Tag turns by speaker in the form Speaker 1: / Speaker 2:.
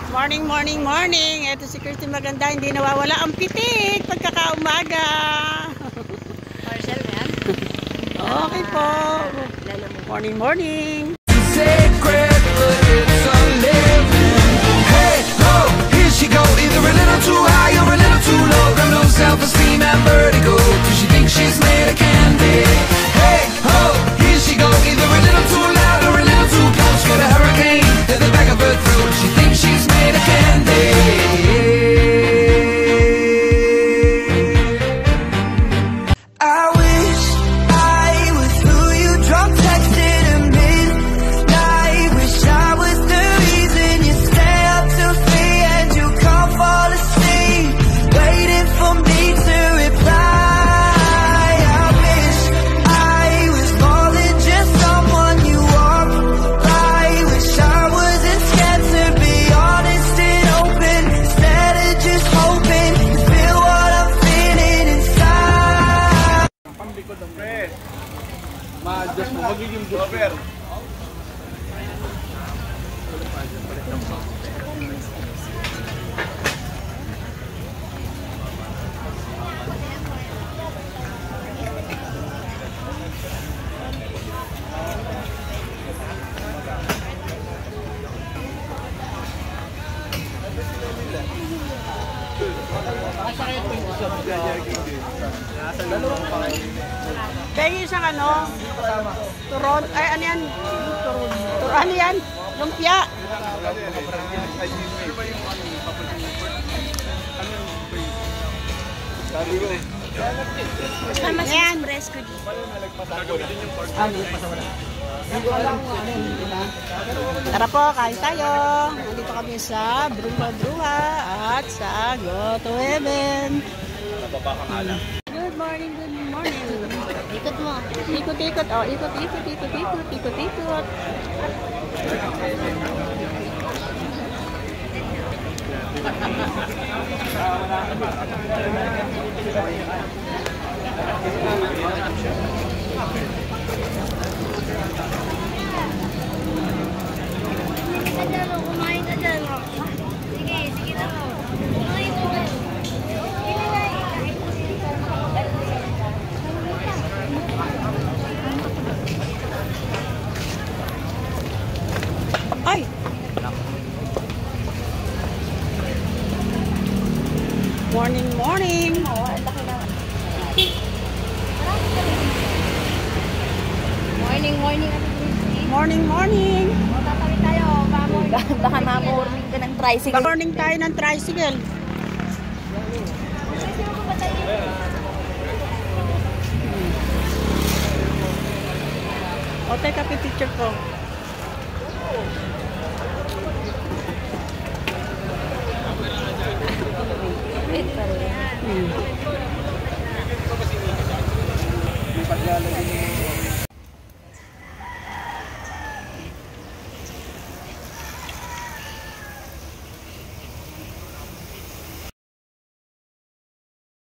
Speaker 1: Morning, morning, morning. Ito si Christine Maganda. Hindi nawawala ang pitik pagkakaumaga.
Speaker 2: Marcel, yan?
Speaker 1: Okay po. Morning, morning.
Speaker 3: Sacred, but it's a living. Hey, ho, here she go. Either a little too high or a little too low. Got no self-esteem and vertigo. Cause she thinks she's made of candy. Hey, ho, here she go. Either a little too loud or a little too close. Got a hurricane in the back of her throat. She thinks she's made of candy.
Speaker 4: Ma-adjust mo, magiging driver.
Speaker 1: Kaya isang ano, turon, ay ano yan, turon yan, lumpia.
Speaker 2: Sama si express ko dito.
Speaker 1: Tara po, kain tayo. Nandito kami sa Bruha at sa Goto Heaven. Good morning, good morning.
Speaker 2: Ikot mo.
Speaker 1: Ikot-ikot, oh, ikot-ikot.
Speaker 2: Kumain ka dyan. Sige, sige na mo. Kumain ka dyan.
Speaker 1: Ay! Morning, morning!
Speaker 2: Morning, morning, Ate Christy.
Speaker 1: Morning, morning!
Speaker 2: Tatawid tayo. Baka ma-morning ka ng tricycle.
Speaker 1: Morning tayo ng tricycle. O, teka, picture ko.
Speaker 2: Pwede pa rin.
Speaker 4: Paglalagay